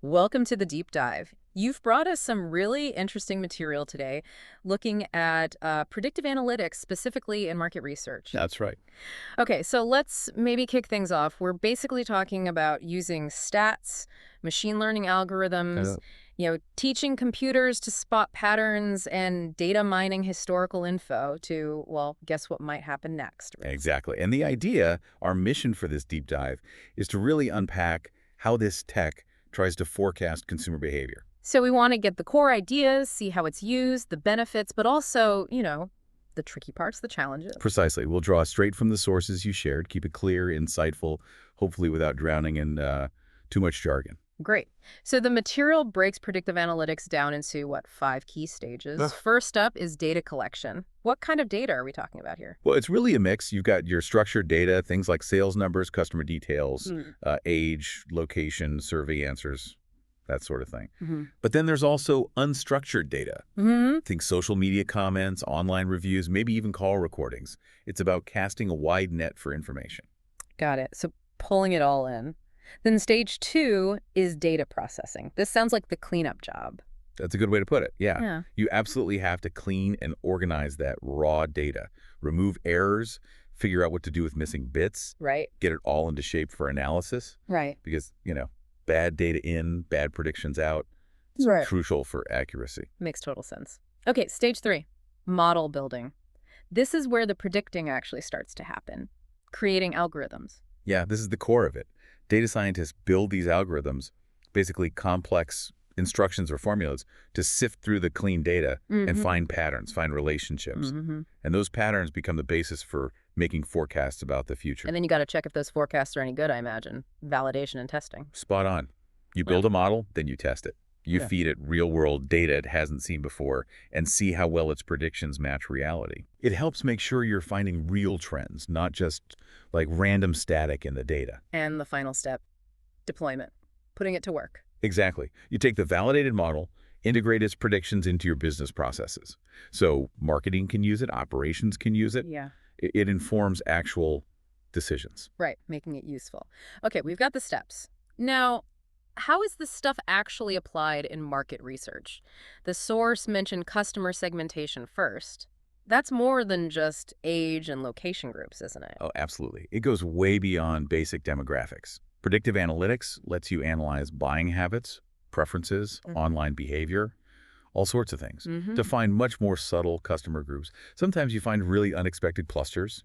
Welcome to the deep dive. You've brought us some really interesting material today looking at predictive analytics, specifically in market research. That's right. Okay, so let's maybe kick things off. We're basically talking about using stats, machine learning algorithms, Uh, teaching computers to spot patterns and data mining historical info to, well, guess what might happen next. exactly. And the idea, our mission for this deep dive, is to really unpack how this tech tries to forecast consumer behavior. So we want to get the core ideas, see how it's used, the benefits, but also, the tricky parts, the challenges. Precisely. We'll draw straight from the sources you shared, keep it clear, insightful, hopefully without drowning in too much jargon. Great. So the material breaks predictive analytics down into, what, 5 key stages. Ugh. First up is data collection. What kind of data are we talking about here? Well, it's really a mix. You've got your structured data, things like sales numbers, customer details, Hmm. age, location, survey answers, that sort of thing. Mm-hmm. But then there's also unstructured data. Mm-hmm. Think social media comments, online reviews, maybe even call recordings. It's about casting a wide net for information. Got it. So pulling it all in. Then stage 2 is data processing. This sounds like the cleanup job. That's a good way to put it. Yeah. Yeah. You absolutely have to clean and organize that raw data. Remove errors, figure out what to do with missing bits, Right. get it all into shape for analysis. Right. Because, bad data in, bad predictions out. It's Right. crucial for accuracy. Makes total sense. Okay, stage 3, model building. This is where the predicting actually starts to happen, creating algorithms. Yeah, this is the core of it. Data scientists build these algorithms, basically complex instructions or formulas, to sift through the clean data and Mm-hmm. find patterns, find relationships. Mm-hmm. And those patterns become the basis for making forecasts about the future. And then you got to check if those forecasts are any good, I imagine. Validation and testing. Spot on. You build a model, then you test it. You feed it real-world data it hasn't seen before and see how well its predictions match reality. It helps make sure you're finding real trends, not just like random static in the data. And the final step, deployment, putting it to work. Exactly. You take the validated model, integrate its predictions into your business processes. So marketing can use it, operations can use it. Yeah. It informs actual decisions. Right, making it useful. Okay, we've got the steps. Now, how is this stuff actually applied in market research? The source mentioned customer segmentation first. That's more than just age and location groups, isn't it? Oh, absolutely. It goes way beyond basic demographics. Predictive analytics lets you analyze buying habits, preferences, online behavior, all sorts of things to find much more subtle customer groups. Sometimes you find really unexpected clusters,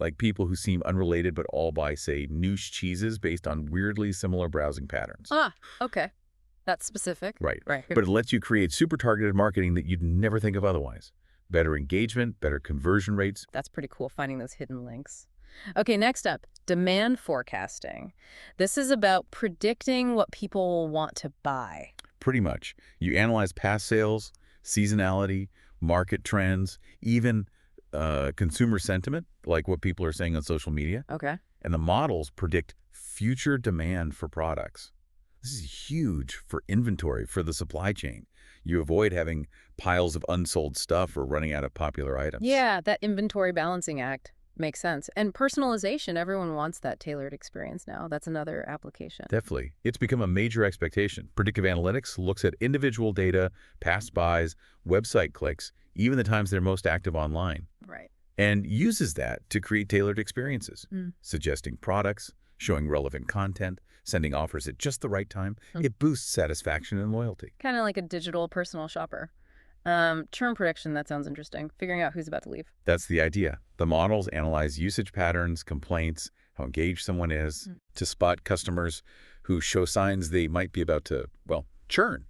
like people who seem unrelated but all buy, say, niche cheeses based on weirdly similar browsing patterns. Ah, okay. That's specific. Right. Right. But it lets you create super targeted marketing that you'd never think of otherwise. Better engagement, better conversion rates. That's pretty cool, finding those hidden links. Okay, next up, demand forecasting. This is about predicting what people will want to buy. Pretty much. You analyze past sales, seasonality, market trends, even consumer sentiment, like what people are saying on social media. Okay. And the models predict future demand for products. This is huge for inventory, for the supply chain. You avoid having piles of unsold stuff or running out of popular items. Yeah, that inventory balancing act makes sense. And personalization, everyone wants that tailored experience now. That's another application. Definitely. It's become a major expectation. Predictive analytics looks at individual data, past buys, website clicks, even the times they're most active online, Right. and uses that to create tailored experiences, suggesting products, showing relevant content, sending offers at just the right time. It boosts satisfaction and loyalty. Kind of like a digital personal shopper. Churn prediction, that sounds interesting. Figuring out who's about to leave. That's the idea. The models analyze usage patterns, complaints, how engaged someone is, to spot customers who show signs they might be about to, well, churn,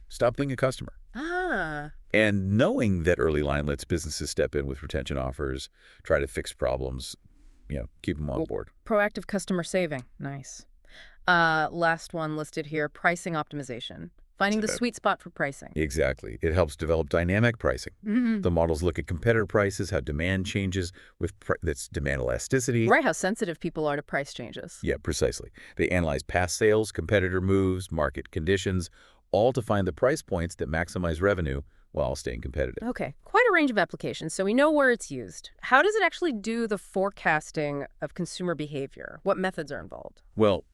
stop being a customer. Ah, And knowing that early line lets businesses step in with retention offers, try to fix problems, keep them on board. proactive customer saving. Nice. Last one listed here, pricing optimization. Finding the sweet spot for pricing. Exactly. It helps develop dynamic pricing. Mhm. The models look at competitor prices, how demand changes with that's demand elasticity. Right, how sensitive people are to price changes. Yeah, precisely. They analyze past sales, competitor moves, market conditions, all to find the price points that maximize revenue while staying competitive. Okay, quite a range of applications, so we know where it's used. How does it actually do the forecasting of consumer behavior? What methods are involved? Well,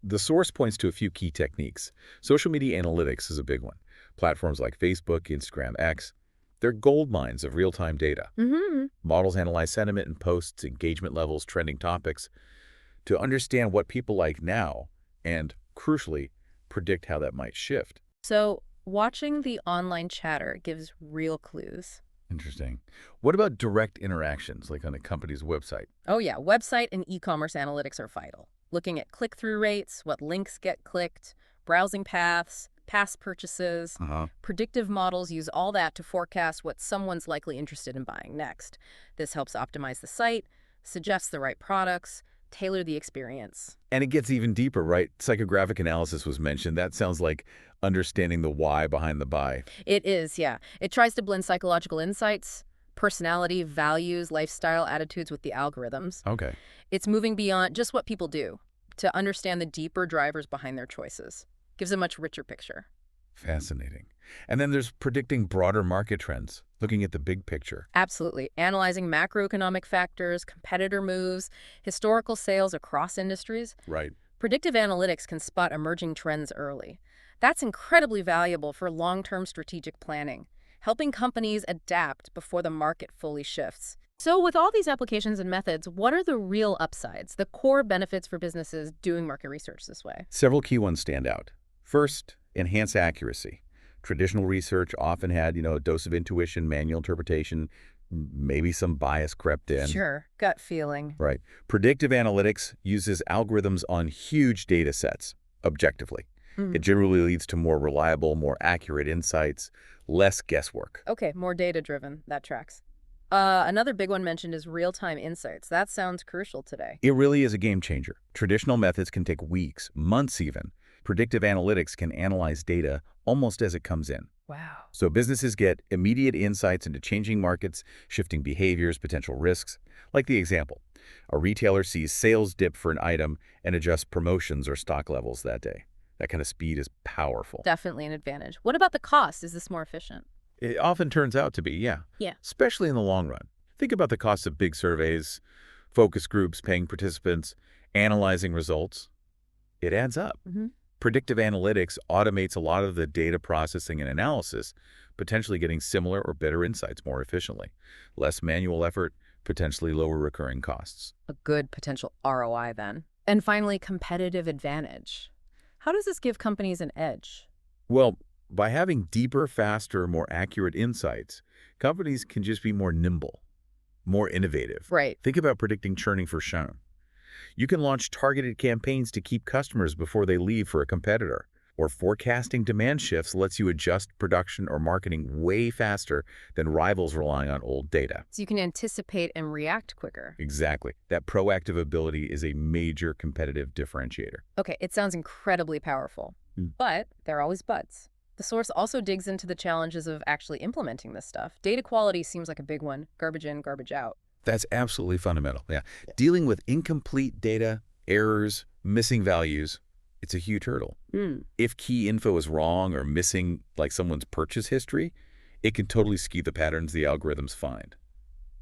The source points to a few key techniques. Social media analytics is a big one. Platforms like Facebook, Instagram, X, they're gold mines of real-time data. Mm-hmm. Models analyze sentiment in posts, engagement levels, trending topics to understand what people like now and, crucially, predict how that might shift. So watching the online chatter gives real clues. Interesting. What about direct interactions, like on a company's website? Oh yeah, website and e-commerce analytics are vital. Looking at click-through rates, what links get clicked, browsing paths, past purchases. Uh-huh. Predictive models use all that to forecast what someone's likely interested in buying next. This helps optimize the site, suggest the right products, tailor the experience. And it gets even deeper, right? Psychographic analysis was mentioned. That sounds like understanding the why behind the buy. It is, yeah. It tries to blend psychological insights, personality, values, lifestyle, attitudes with the algorithms. Okay. It's moving beyond just what people do to understand the deeper drivers behind their choices. Gives a much richer picture. Fascinating. And then there's predicting broader market trends, looking at the big picture. Absolutely. Analyzing macroeconomic factors, competitor moves, historical sales across industries. Right. Predictive analytics can spot emerging trends early. That's incredibly valuable for long-term strategic planning, helping companies adapt before the market fully shifts. So with all these applications and methods, what are the real upsides, the core benefits for businesses doing market research this way? Several key ones stand out. First, enhance accuracy. Traditional research often had, a dose of intuition, manual interpretation, maybe some bias crept in. Sure, gut feeling. Right. Predictive analytics uses algorithms on huge data sets, objectively. It generally leads to more reliable, more accurate insights, less guesswork. Okay, more data-driven. That tracks. Another big one mentioned is real-time insights. That sounds crucial today. It really is a game changer. Traditional methods can take weeks, months even. Predictive analytics can analyze data almost as it comes in. Wow. So businesses get immediate insights into changing markets, shifting behaviors, potential risks. Like the example, a retailer sees sales dip for an item and adjusts promotions or stock levels that day. That kind of speed is powerful. Definitely an advantage. What about the cost? Is this more efficient? It often turns out to be, yeah. Yeah. Especially in the long run. Think about the costs of big surveys, focus groups, paying participants, analyzing results. It adds up. Predictive analytics automates a lot of the data processing and analysis, potentially getting similar or better insights more efficiently. Less manual effort, potentially lower recurring costs. A good potential ROI then. And finally, competitive advantage. How does this give companies an edge? Well, by having deeper, faster, more accurate insights, companies can just be more nimble, more innovative. Right. Think about predicting churning for Shein. You can launch targeted campaigns to keep customers before they leave for a competitor. Or forecasting demand shifts lets you adjust production or marketing way faster than rivals relying on old data. So you can anticipate and react quicker. Exactly. That proactive ability is a major competitive differentiator. Okay, it sounds incredibly powerful. But there are always buts. The source also digs into the challenges of actually implementing this stuff. Data quality seems like a big one. Garbage in, garbage out. That's absolutely fundamental. Yeah. Dealing with incomplete data, errors, missing values, it's a huge hurdle. If key info is wrong or missing, like someone's purchase history, it can totally skew the patterns the algorithms find.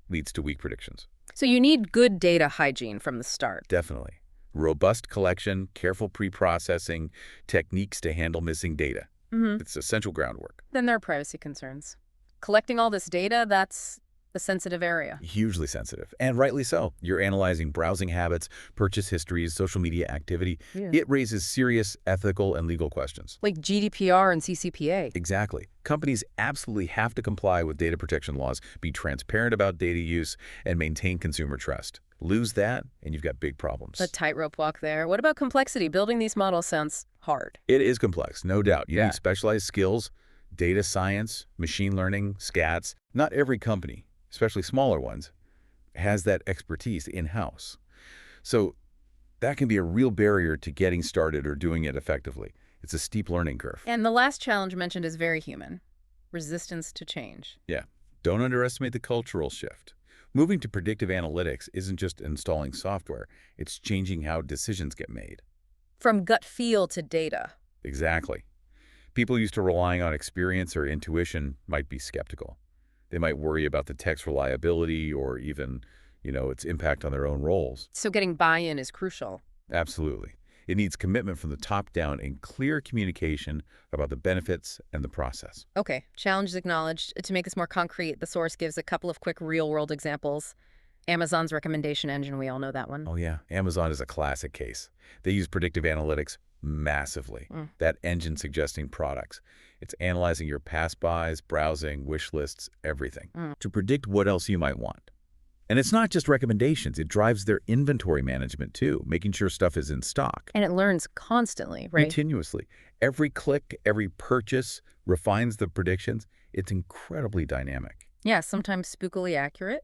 Leads to weak predictions. So you need good data hygiene from the start. Definitely. Robust collection, careful pre-processing, techniques to handle missing data. It's essential groundwork. Then there are privacy concerns. Collecting all this data, that's the sensitive area. Hugely sensitive, and rightly so. You're analyzing browsing habits, purchase histories, social media activity. It raises serious ethical and legal questions. Like GDPR and CCPA. Exactly. Companies absolutely have to comply with data protection laws, be transparent about data use, and maintain consumer trust. Lose that, and you've got big problems. A tightrope walk there. What about complexity? Building these models sounds hard. It is complex, no doubt. You need specialized skills, data science, machine learning, scats. Not every company, especially smaller ones, has that expertise in-house. So that can be a real barrier to getting started or doing it effectively. It's a steep learning curve. And the last challenge mentioned is very human. Resistance to change. Yeah. Don't underestimate the cultural shift. Moving to predictive analytics isn't just installing software. It's changing how decisions get made. From gut feel to data. Exactly. People used to relying on experience or intuition might be skeptical. They might worry about the tech's reliability or even, its impact on their own roles. So getting buy-in is crucial. Absolutely. It needs commitment from the top down and clear communication about the benefits and the process. Okay, challenge acknowledged. To make this more concrete, the source gives a couple of quick real-world examples. Amazon's recommendation engine, we all know that one. Oh yeah, Amazon is a classic case. They use predictive analytics massively. Mm. That engine suggesting products. It's analyzing your past buys, browsing, wish lists, everything, to predict what else you might want. And it's not just recommendations. It drives their inventory management too, making sure stuff is in stock. And it learns constantly, right? Continuously. Every click, every purchase refines the predictions. It's incredibly dynamic. Yeah, sometimes spookily accurate.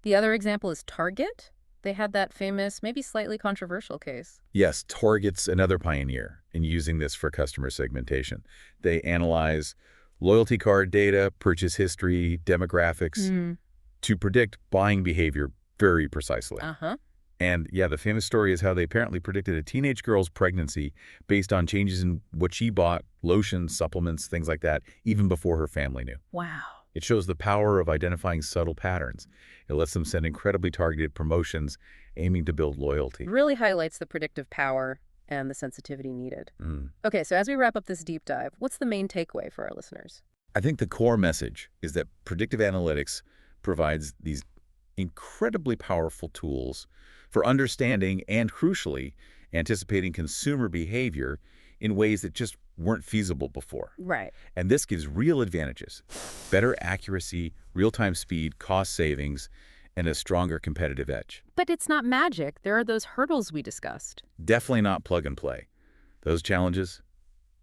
The other example is Target. They had that famous, maybe slightly controversial case. Yes, Target's another pioneer in using this for customer segmentation. They analyze loyalty card data, purchase history, demographics to predict buying behavior very precisely. Uh-huh. And yeah, the famous story is how they apparently predicted a teenage girl's pregnancy based on changes in what she bought, lotions, supplements, things like that, even before her family knew. Wow. It shows the power of identifying subtle patterns. It lets them send incredibly targeted promotions aiming to build loyalty. Really highlights the predictive power and the sensitivity needed. Okay, so as we wrap up this deep dive, what's the main takeaway for our listeners? I think the core message is that predictive analytics provides these incredibly powerful tools for understanding and, crucially, anticipating consumer behavior in ways that just weren't feasible before. Right. And this gives real advantages: better accuracy, real-time speed, cost savings, and a stronger competitive edge. But it's not magic. There are those hurdles we discussed. Definitely not plug and play. Those challenges,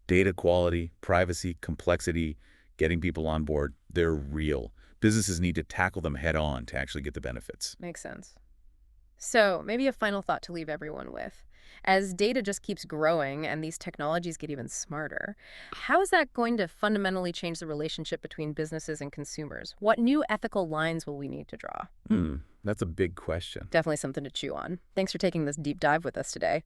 data quality, privacy, complexity, getting people on board, they're real. Businesses need to tackle them head on to actually get the benefits. Makes sense. So maybe a final thought to leave everyone with. As data just keeps growing and these technologies get even smarter, how is that going to fundamentally change the relationship between businesses and consumers? What new ethical lines will we need to draw? That's a big question. Definitely something to chew on. Thanks for taking this deep dive with us today.